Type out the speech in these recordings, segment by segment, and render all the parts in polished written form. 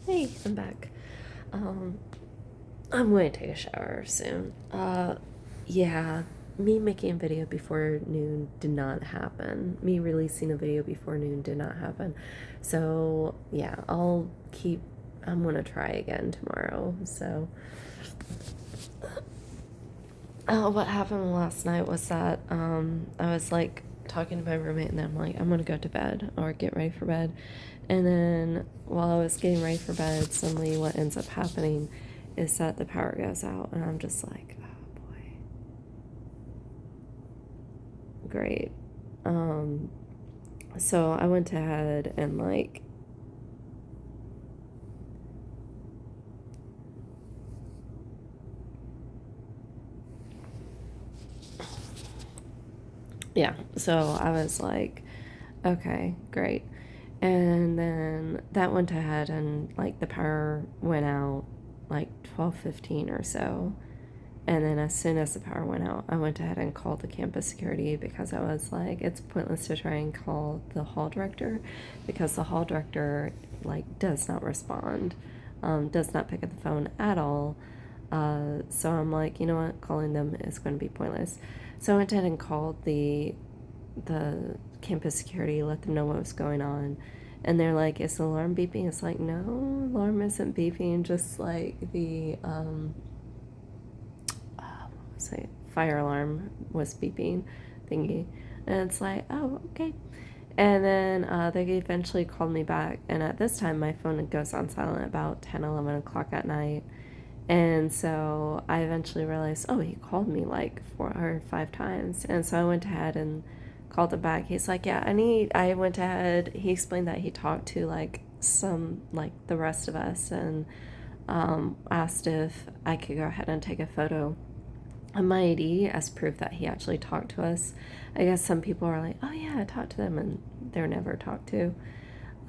Hey, I'm back. Um, I'm going to take a shower soon. Yeah, me making a video before noon did not happen. Me releasing a video before noon did not happen. So, yeah, I'm gonna try again tomorrow. So, what happened last night was that, I was like talking to my roommate and then I'm like, I'm gonna go to bed or get ready for bed. And then while I was getting ready for bed, suddenly what ends up happening is that the power goes out, and I'm just like, oh boy, great. Um, so I went ahead and like, yeah, so I was like, okay, great. And then that went ahead and like the power went out like 12:15 or so. And then as soon as the power went out, I went ahead and called the campus security because I was like, it's pointless to try and call the hall director because the hall director like does not respond, does not pick up the phone at all. So I'm like, you know what, calling them is going to be pointless. So I went ahead and called the campus security, let them know what was going on. And they're like, is the alarm beeping? It's like, no, alarm isn't beeping, just like the say fire alarm was beeping thingy. And it's like, oh, okay. And then they eventually called me back, and at this time my phone goes on silent about 10, 11 o'clock at night. And so I eventually realized, oh, he called me like 4 or 5 times. And so I went ahead and called him back. He's like, yeah, I went ahead, he explained that he talked to like like the rest of us, and asked if I could go ahead and take a photo on my ID as proof that he actually talked to us. I guess some people are like, oh yeah, I talked to them, and they're never talked to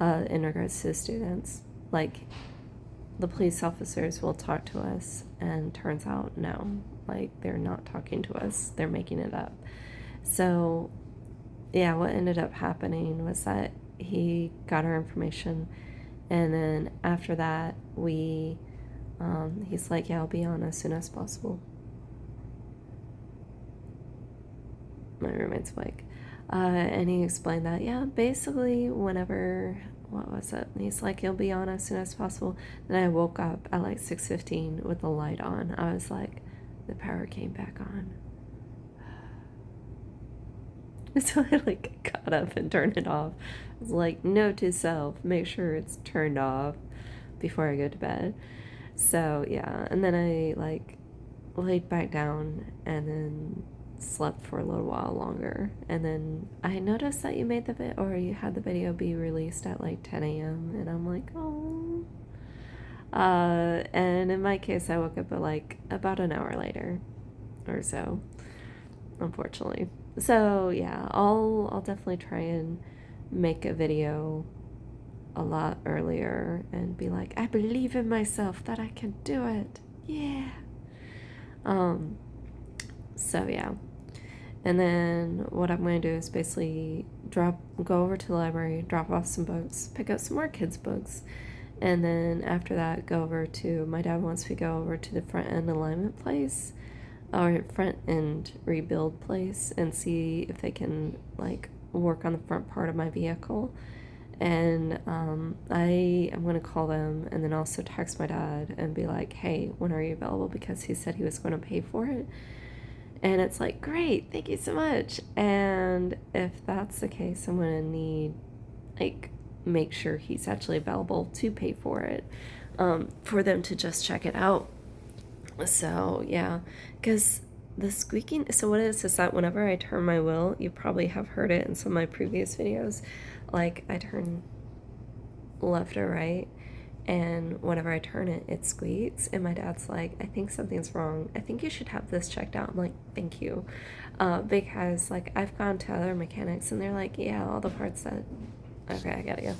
in regards to the students. Like, the police officers will talk to us, and turns out, no, like, they're not talking to us, they're making it up. So, yeah, what ended up happening was that he got our information, and then after that, he's like, yeah, I'll be on as soon as possible. My roommate's like, and he explained that, yeah, basically whenever, what was it? And he's like, you'll be on as soon as possible. Then I woke up at like 6:15 with the light on. I was like, the power came back on. So I like got up and turned it off. I was like, note to self, make sure it's turned off before I go to bed. So yeah, and then I like laid back down and then slept for a little while longer. And then I noticed that you made or you had the video be released at like 10 a.m. And I'm like, oh. And in my case, I woke up at like about an hour later or so, unfortunately. So yeah, I'll definitely try and make a video a lot earlier and be like, I believe in myself that I can do it. Yeah. Um, so yeah. And then what I'm going to do is basically go over to the library, drop off some books, pick up some more kids' books, and then after that, go over to, my dad wants me to go over to the front end alignment place, or front end rebuild place, and see if they can like work on the front part of my vehicle. And I am going to call them and then also text my dad and be like, hey, when are you available? Because he said he was going to pay for it. And it's like, great, thank you so much. And if that's the case, I'm going to need, like, make sure he's actually available to pay for it, for them to just check it out. So, yeah, because the squeaking, so what it is that whenever I turn my wheel, you probably have heard it in some of my previous videos, like, I turn left or right, and whenever I turn it, it squeaks. And my dad's like, I think something's wrong. I think you should have this checked out. I'm like, thank you. Because, like, I've gone to other mechanics, and they're like, yeah, all the parts that... Okay, I gotta go.